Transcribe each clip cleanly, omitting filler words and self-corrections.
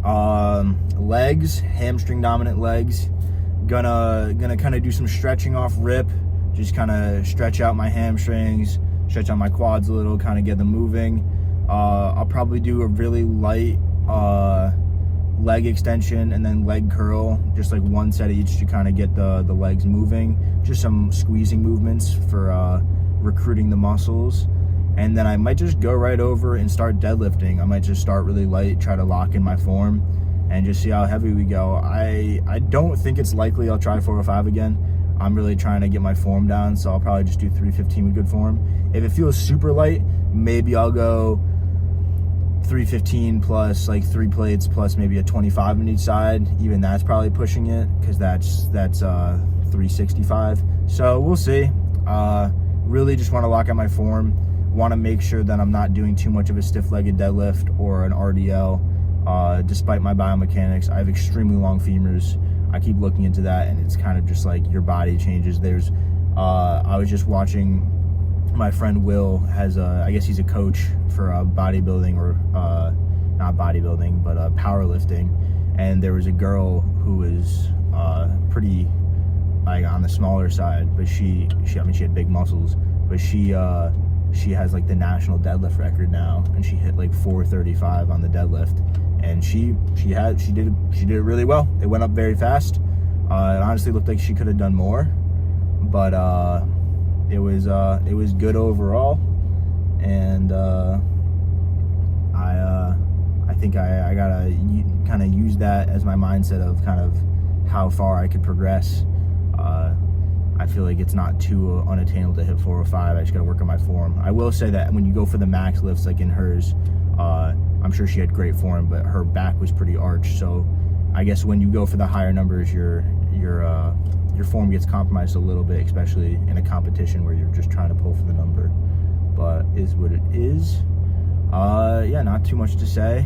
Legs, hamstring dominant legs. Gonna kind of do some stretching off rip. Just kind of stretch out my hamstrings, stretch out my quads a little, kind of get them moving. I'll probably do a really light leg extension and then leg curl, just like one set each to kind of get the legs moving. Just some squeezing movements for recruiting the muscles. And then I might just go right over and start deadlifting. I might just start really light, try to lock in my form, and just see how heavy we go. I don't think it's likely I'll try 405 again. I'm really trying to get my form down, so I'll probably just do 315 with good form. If it feels super light, maybe I'll go 315 plus like 3 plates plus maybe a 25 on each side. Even that's probably pushing it, because that's 365. So we'll see. Really just want to lock out my form. Want to make sure that I'm not doing too much of a stiff-legged deadlift or an RDL. Despite my biomechanics, I have extremely long femurs. I keep looking into that, and it's kind of just like your body changes. I was just watching, my friend Will has I guess he's a coach for bodybuilding, or not bodybuilding, but powerlifting. And there was a girl who was pretty like on the smaller side, but she had big muscles, but she has like the national deadlift record now, and she hit like 435 on the deadlift, and she did it really well. It went up very fast. It honestly looked like she could have done more, but it was good overall. And I think I gotta kind of use that as my mindset of kind of how far I could progress. I feel like it's not too unattainable to hit 405. I just gotta work on my form. I will say that when you go for the max lifts, like in hers, I'm sure she had great form, but her back was pretty arched. So I guess when you go for the higher numbers, your form gets compromised a little bit, especially in a competition where you're just trying to pull for the number. But is what it is. Yeah, not too much to say.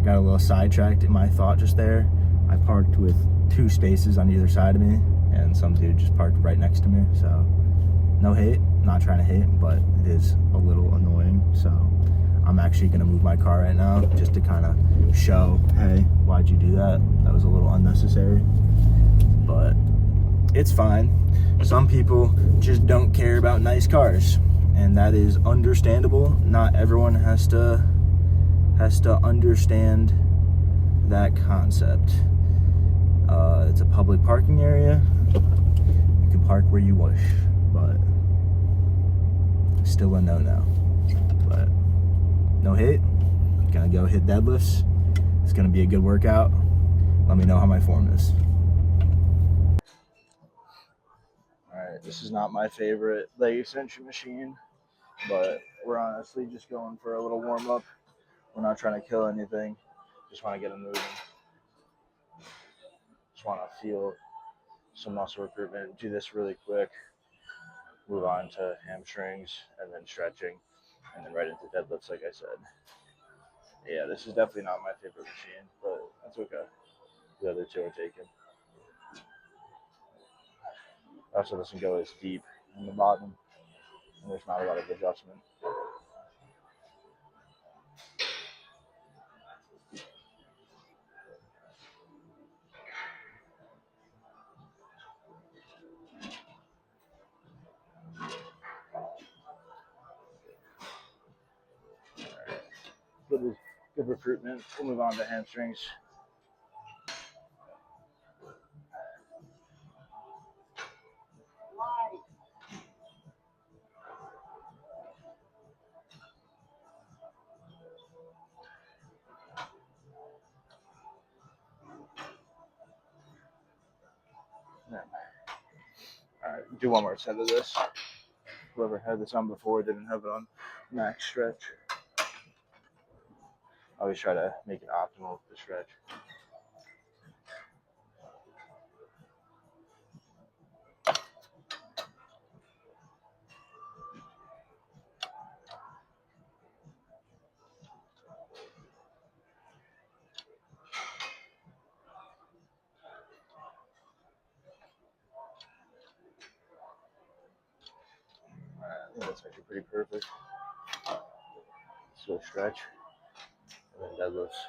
Got a little sidetracked in my thought just there. I parked with 2 spaces on either side of me, and some dude just parked right next to me. So no hate, not trying to hate, but it is a little annoying. So I'm actually gonna move my car right now just to kind of show, hey, why'd you do that? That was a little unnecessary, but it's fine. Some people just don't care about nice cars, and that is understandable. Not everyone has to understand that concept. It's a public parking area. You can park where you wish, but still a no-no. But no hate. Gonna go hit deadlifts. It's gonna be a good workout. Let me know how my form is. Alright, this is not my favorite leg extension machine, but we're honestly just going for a little warm-up. We're not trying to kill anything. Just want to get them moving. Just want to feel some muscle recruitment. Do this really quick. Move on to hamstrings and then stretching, and then right into deadlifts, like I said. Yeah, this is definitely not my favorite machine, but that's okay. The other 2 are taken. Also doesn't go as deep in the bottom, and there's not a lot of adjustment. Good recruitment. We'll move on to hamstrings. Alright, do one more set of this. Whoever had this on before didn't have it on max stretch. I always try to make it optimal with the stretch. I think that's actually pretty perfect. So stretch, and then deadlifts.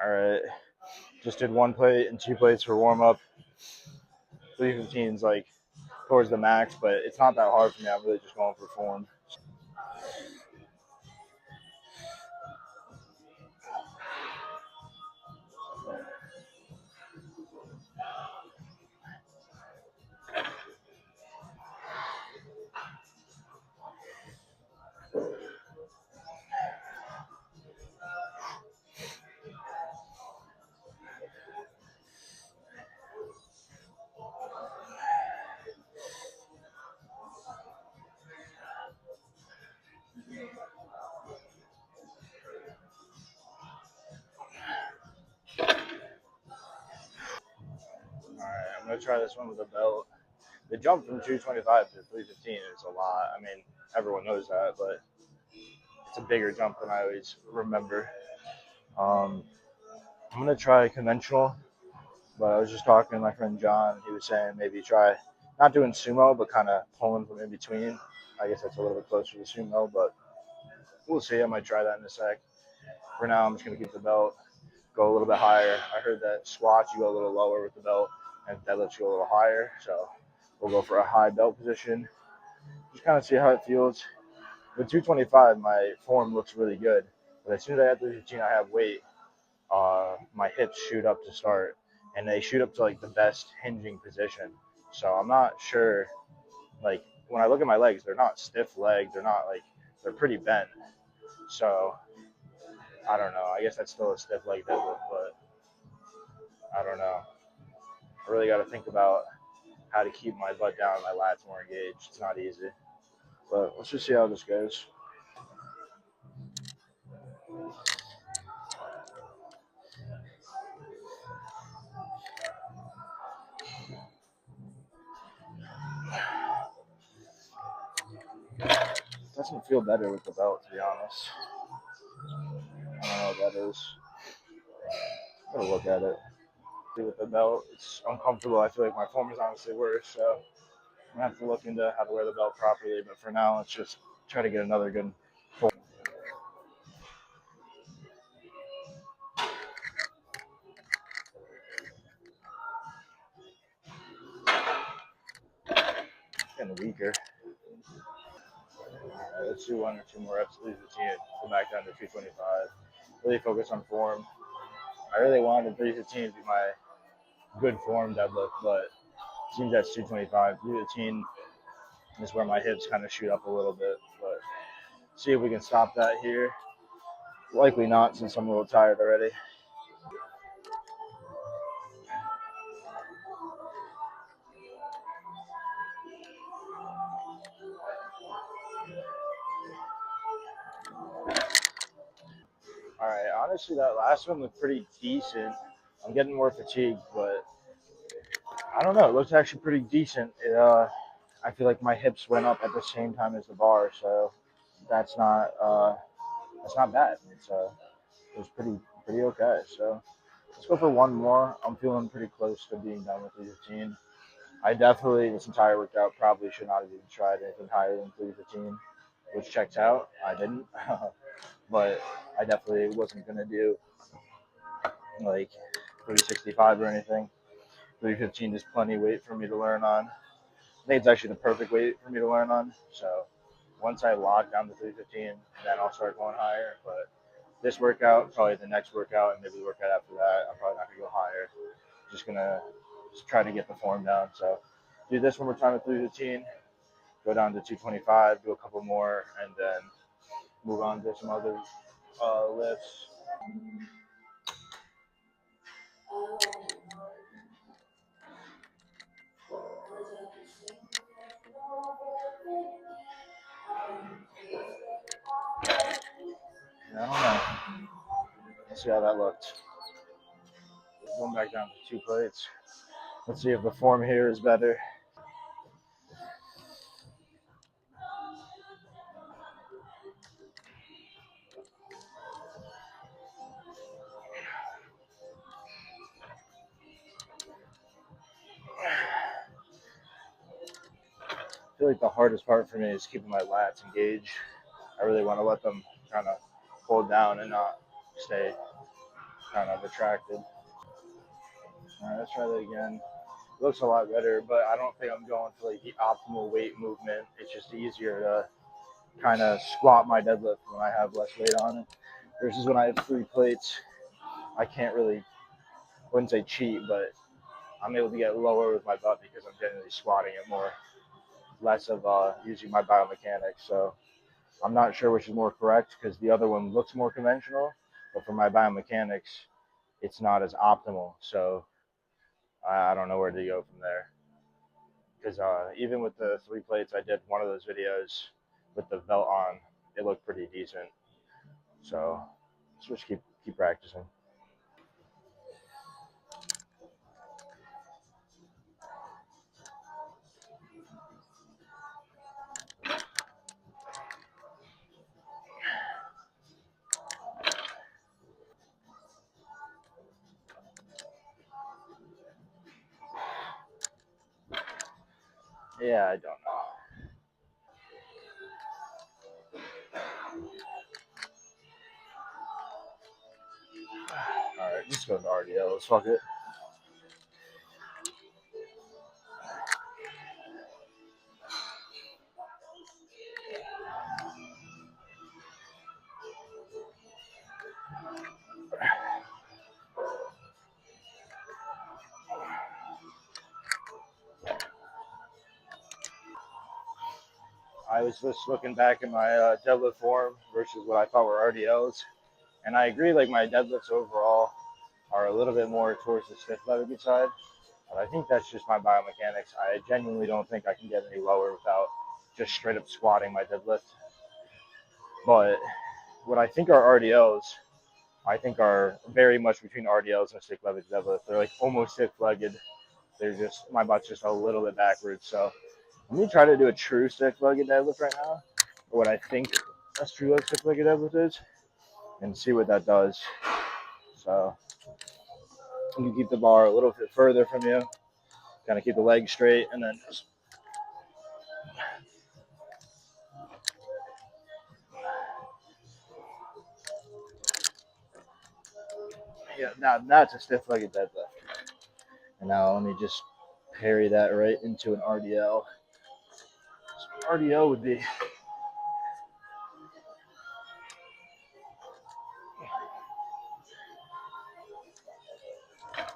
All right. Just did 1 plate and 2 plates for warm up. 315 is like towards the max, but it's not that hard for me. I'm really just going for form. All right, I'm gonna try this one with a belt. The jump from 225 to 315 is a lot. I mean, everyone knows that, but it's a bigger jump than I always remember. Um, I'm gonna try conventional, but I was just talking to my friend John. He was saying maybe try not doing sumo, but kind of pulling from in between. I guess that's a little bit closer to sumo, but we'll see. I might try that in a sec. For now, I'm just gonna keep the belt, go a little bit higher. I heard that squats you go a little lower with the belt, and deadlifts you go a little higher. So we'll go for a high belt position. Just kind of see how it feels. With 225, my form looks really good, but as soon as I add 315, I have weight. My hips shoot up to start, and they shoot up to like the best hinging position. So I'm not sure. Like when I look at my legs, they're not stiff legged. They're not like they're pretty bent. So I don't know. I guess that's still a stiff leg deadlift, but I don't know. I really got to think about how to keep my butt down, my lats more engaged. It's not easy, but let's just see how this goes. It doesn't feel better with the belt, to be honest. I don't know what that is. I'm gonna look at it. With the belt, it's uncomfortable. I feel like my form is honestly worse, so I'm gonna have to look into how to wear the belt properly. But for now, let's just try to get another good form. Getting weaker. Right, let's do 1 or 2 more reps, leave the team, go back down to 225. Really focus on form. I really wanted 315 to be my good form deadlift, but it seems that's 225. 315 is where my hips kind of shoot up a little bit, but see if we can stop that here. Likely not, since I'm a little tired already. All right, honestly, that last one looked pretty decent. I'm getting more fatigued, but I don't know. It looks actually pretty decent. I feel like my hips went up at the same time as the bar, so that's not that's not bad. It was pretty okay. So let's go for one more. I'm feeling pretty close to being done with 315. I definitely this entire workout probably should not have even tried anything higher than 315, which checks out. I didn't, but I definitely wasn't gonna do like 365 or anything. 315 is plenty weight for me to learn on. I think it's actually the perfect weight for me to learn on. So once I lock down the 315, then I'll start going higher. But this workout, probably the next workout, and maybe the workout after that, I'm probably not gonna go higher. Just gonna just try to get the form down. So do this one more time with 315, go down to 225, do a couple more, and then move on to some other lifts. I don't know. Let's see how that looked. Going back down to 2 plates. Let's see if the form here is better. I feel like the hardest part for me is keeping my lats engaged. I really want to let them kind of hold down and not stay kind of attracted. All right, let's try that again. It looks a lot better, but I don't think I'm going for like the optimal weight movement. It's just easier to kind of squat my deadlift when I have less weight on it. Versus when I have 3 plates, I can't really, wouldn't say cheat, but I'm able to get lower with my butt because I'm generally squatting it more, less of using my biomechanics. So I'm not sure which is more correct because the other one looks more conventional, but for my biomechanics, it's not as optimal. So I don't know where to go from there. Because even with the 3 plates, I did one of those videos with the belt on. It looked pretty decent. So let's just keep practicing. Yeah, I don't know. All right, let's go to RDL. Let's fuck it. I was just looking back at my deadlift form versus what I thought were RDLs, and I agree. Like my deadlifts overall are a little bit more towards the stiff legged side, but I think that's just my biomechanics. I genuinely don't think I can get any lower without just straight up squatting my deadlift. But what I think are RDLs, I think are very much between RDLs and stiff legged deadlift. They're like almost stiff legged. They're just my butt's just a little bit backwards. So let me try to do a true stiff legged deadlift right now, or what I think a true stiff legged deadlift is, and see what that does. So you keep the bar a little bit further from you, kind of keep the leg straight, and then just yeah. Now that's a stiff legged deadlift. And now let me just parry that right into an RDL. So RDL would be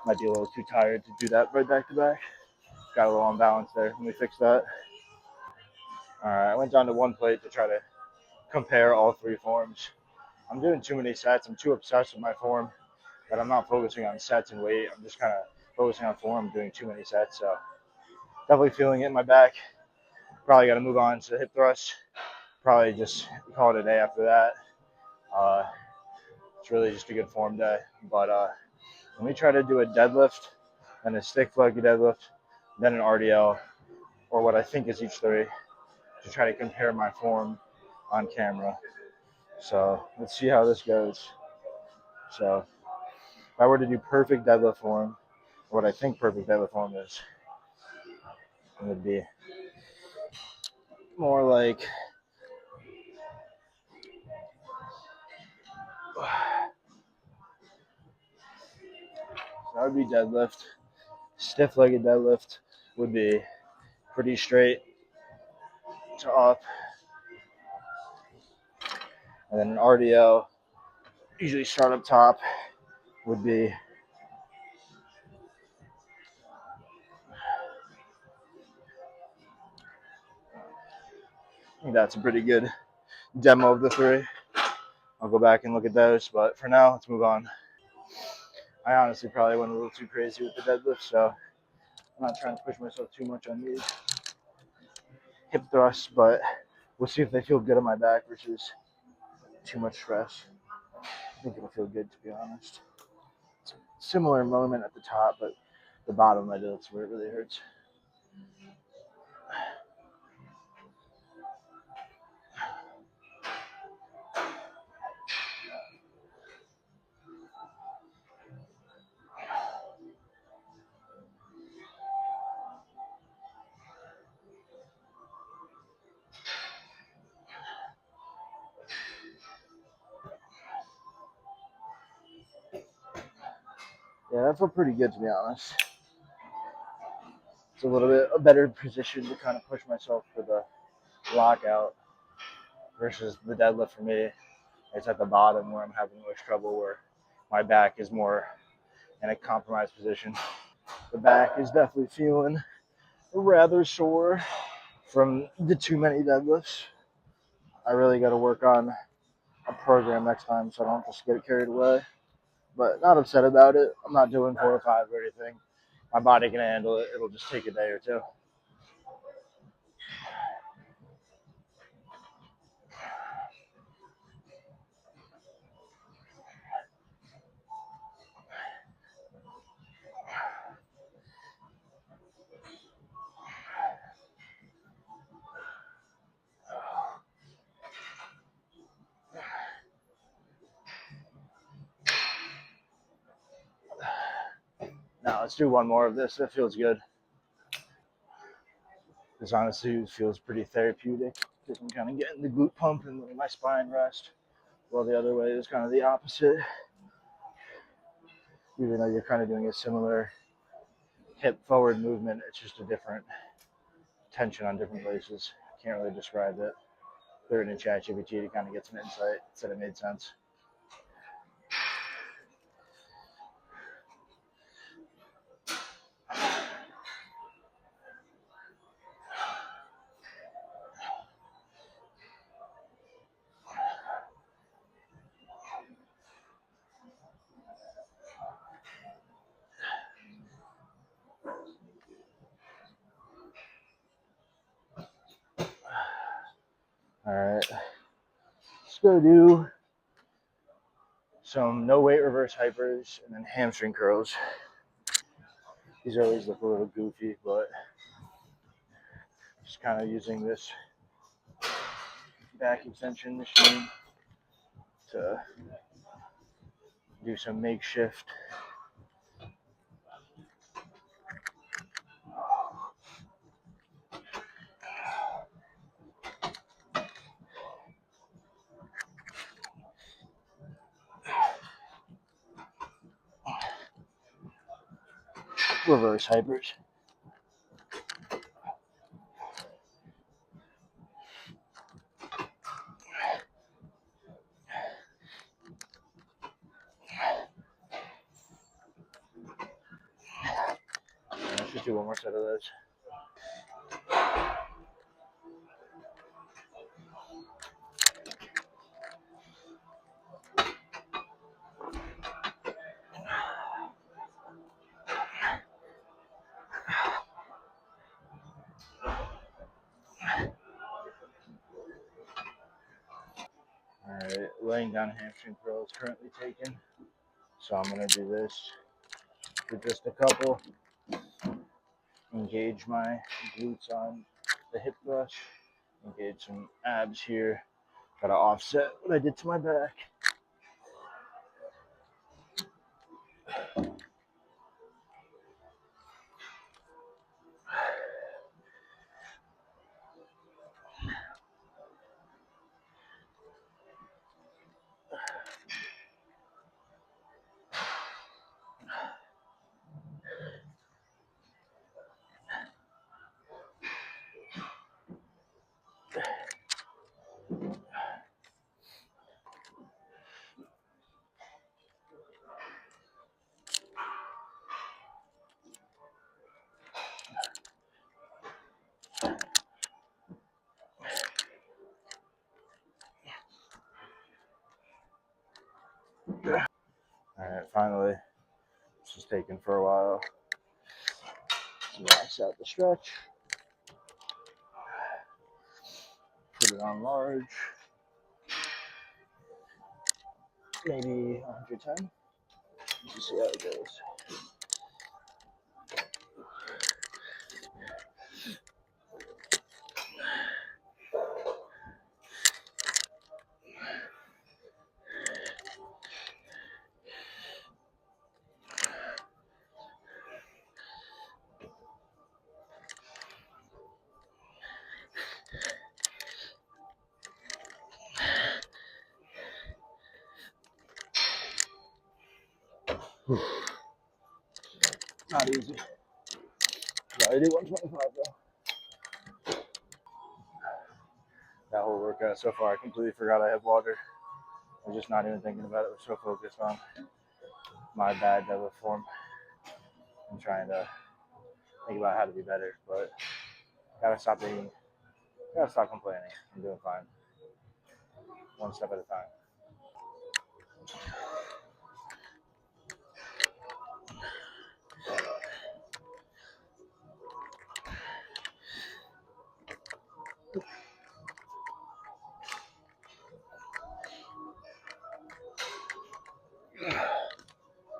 might be a little too tired to do that right back to back. Got a little unbalanced there. Let me fix that. All right, I went down to 1 plate to try to compare all 3 forms. I'm doing too many sets. I'm too obsessed with my form that I'm not focusing on sets and weight. I'm just kind of focusing on form, doing too many sets. So definitely feeling it in my back. Probably got to move on to hip thrust. Probably just call it a day after that. Uh, it's really just a good form day. But let me try to do a deadlift, then a stick leg deadlift, then an RDL, or what I think is each 3, to try to compare my form on camera. So let's see how this goes. So if I were to do perfect deadlift form, what I think perfect deadlift form is, it would be more like that would be deadlift. Stiff-legged deadlift would be pretty straight to up, and then an RDL, usually start up top, would be I think that's a pretty good demo of the 3. I'll go back and look at those, but for now, let's move on. I honestly probably went a little too crazy with the deadlift, so I'm not trying to push myself too much on these hip thrusts, but we'll see if they feel good on my back versus too much stress. I think it'll feel good, to be honest. It's a similar moment at the top, but the bottom of my delts where it really hurts. Yeah, that felt pretty good to be honest. It's a little bit a better position to kind of push myself for the lockout versus the deadlift for me. It's at the bottom where I'm having most trouble, where my back is more in a compromised position. The back is definitely feeling rather sore from the too many deadlifts. I really got to work on a program next time so I don't just get carried away. But not upset about it. I'm not doing 4 or 5 or anything. My body can handle it. It'll just take a day or two. Now let's do one more of this. That feels good. This honestly feels pretty therapeutic because I'm kind of getting the glute pump and my spine rest. While the other way is kind of the opposite. Even though you're kind of doing a similar hip forward movement, it's just a different tension on different places. Can't really describe it. Throw it in ChatGPT to kind of get some insight. Said it made sense. All right, let's go do some no weight reverse hypers and then hamstring curls. These always look a little goofy, but just kind of using this back extension machine to do some makeshift reverse hypers. Let's just do one more set of those. All right, laying down hamstring curl is currently taken. So I'm gonna do this for just a couple. Engage my glutes on the hip thrust. Engage some abs here. Try to offset what I did to my back. All right, finally, this is taking for a while. Max out the stretch. Put it on large. Maybe 110. Just see how it goes. Not easy. Gotta do 125 though. That whole workout so far, I completely forgot I have water. I was just not even thinking about it. I was so focused on my bad deadlift form and trying to think about how to be better. But gotta stop complaining. I'm doing fine. One step at a time.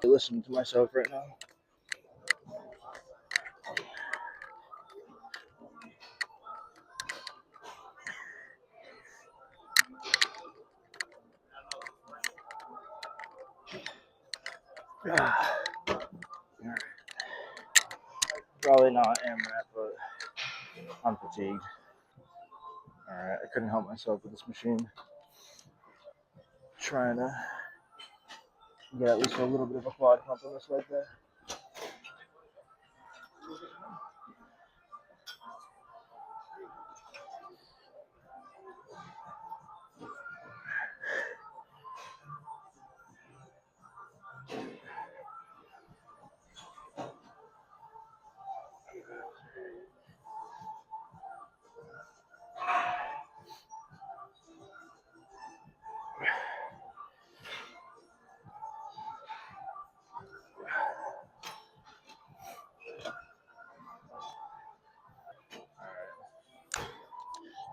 Listening to myself right now. Probably not AMRAP, but I'm fatigued. Alright, I couldn't help myself with this machine. Trying to get at least a little bit of a quad pump on this leg there.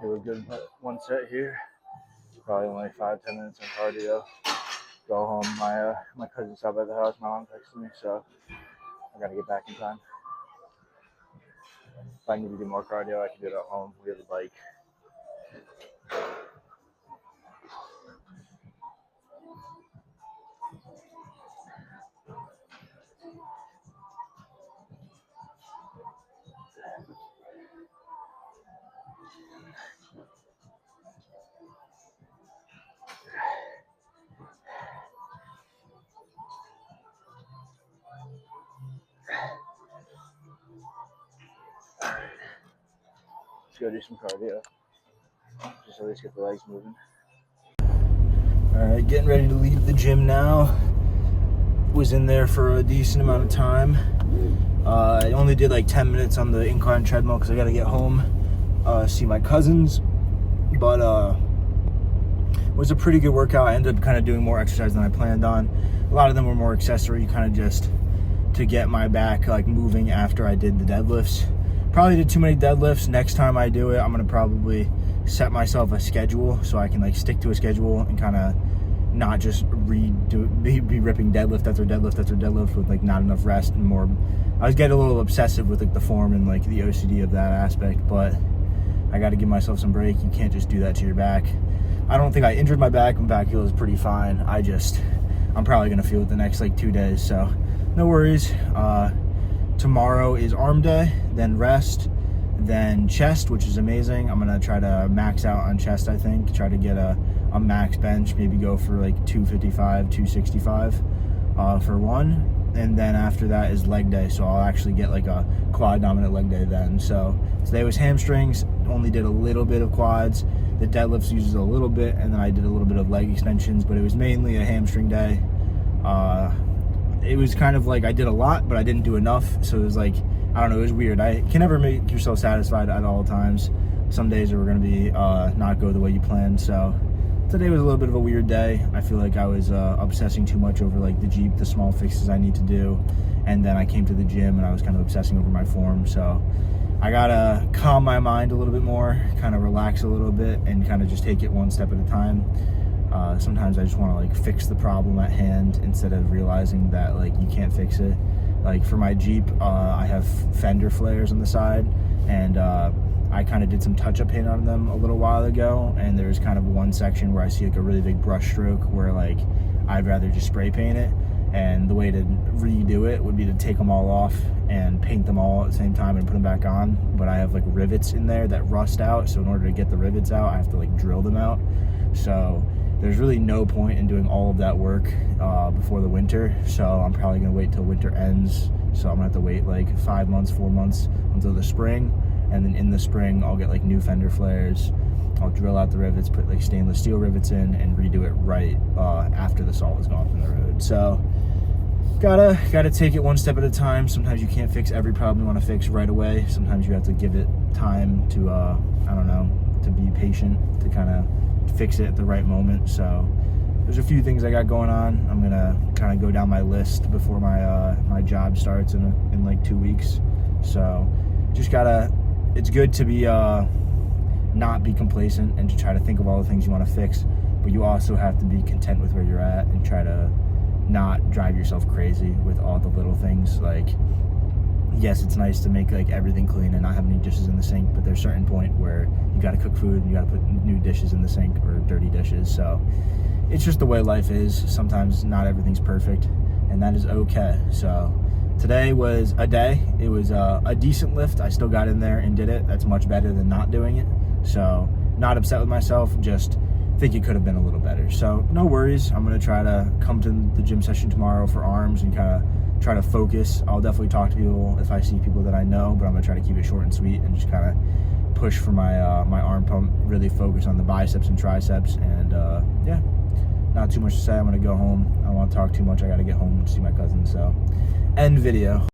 It was good one set here. Probably only 5-10 minutes of cardio. Go home. My cousin's up at the house. My mom texted me, so I gotta get back in time. If I need to do more cardio, I can do it at home. We have a bike. Let's go do some cardio. Just at least get the legs moving. Alright, getting ready to leave the gym now. Was in there for a decent amount of time. I only did like 10 minutes on the incline treadmill because I got to get home, see my cousins. But it was a pretty good workout. I ended up kind of doing more exercise than I planned on. A lot of them were more accessory, kind of just to get my back like moving after I did the deadlifts. Probably did too many deadlifts. Next time I do it, I'm gonna probably set myself a schedule so I can like stick to a schedule and kind of not just be ripping deadlift after deadlift with like not enough rest and more. I was getting a little obsessive with like the form and like the OCD of that aspect, but I got to give myself some break. You can't just do that to your back. I don't think I injured my back. My back feels pretty fine. I'm probably gonna feel it the next like 2 days, so no worries. Tomorrow is arm day, then rest, then chest, which is amazing. I'm gonna try to max out on chest. I think try to get a max bench, maybe go for like 255, 265 for one, and then after that is leg day, so I'll actually get like a quad dominant leg day then. So today was hamstrings, only did a little bit of quads. The deadlifts uses a little bit, and then I did a little bit of leg extensions, but it was mainly a hamstring day. It was kind of like I did a lot, but I didn't do enough, so it was like, I don't know, it was weird. I can never make yourself satisfied at all times. Some days are going to be not go the way you planned, so today was a little bit of a weird day. I feel like I was obsessing too much over like the Jeep, the small fixes I need to do, and then I came to the gym and I was kind of obsessing over my form, so I gotta calm my mind a little bit more, kind of relax a little bit, and kind of just take it one step at a time. Sometimes I just want to like fix the problem at hand instead of realizing that like you can't fix it. Like for my Jeep, I have fender flares on the side, and I kind of did some touch-up paint on them a little while ago, and there's kind of one section where I see like a really big brush stroke where like I'd rather just spray paint it, and the way to redo it would be to take them all off and paint them all at the same time and put them back on. But I have like rivets in there that rust out, so in order to get the rivets out I have to like drill them out. So there's really no point in doing all of that work before the winter. So I'm probably gonna wait till winter ends. So I'm gonna have to wait like 5 months, 4 months until the spring. And then in the spring, I'll get like new fender flares. I'll drill out the rivets, put like stainless steel rivets in, and redo it right after the salt is gone from the road. So gotta take it one step at a time. Sometimes you can't fix every problem you want to fix right away. Sometimes you have to give it time to I don't know, to be patient, to kind of fix it at the right moment. So there's a few things I got going on. I'm gonna kind of go down my list before my job starts in like 2 weeks. So just it's good to be not be complacent and to try to think of all the things you want to fix, but you also have to be content with where you're at and try to not drive yourself crazy with all the little things. Like, yes, it's nice to make like everything clean and not have any dishes in the sink, but there's a certain point where you got to cook food and you got to put new dishes in the sink or dirty dishes. So it's just the way life is. Sometimes not everything's perfect, and that is okay. So today was a day. It was a decent lift. I still got in there and did it. That's much better than not doing it. So not upset with myself, just think it could have been a little better. So no worries. I'm going to try to come to the gym session tomorrow for arms and kind of try to focus. I'll definitely talk to people if I see people that I know, but I'm going to try to keep it short and sweet and just kind of push for my arm pump, really focus on the biceps and triceps. And yeah, not too much to say. I'm going to go home. I don't want to talk too much. I got to get home and see my cousin. So end video.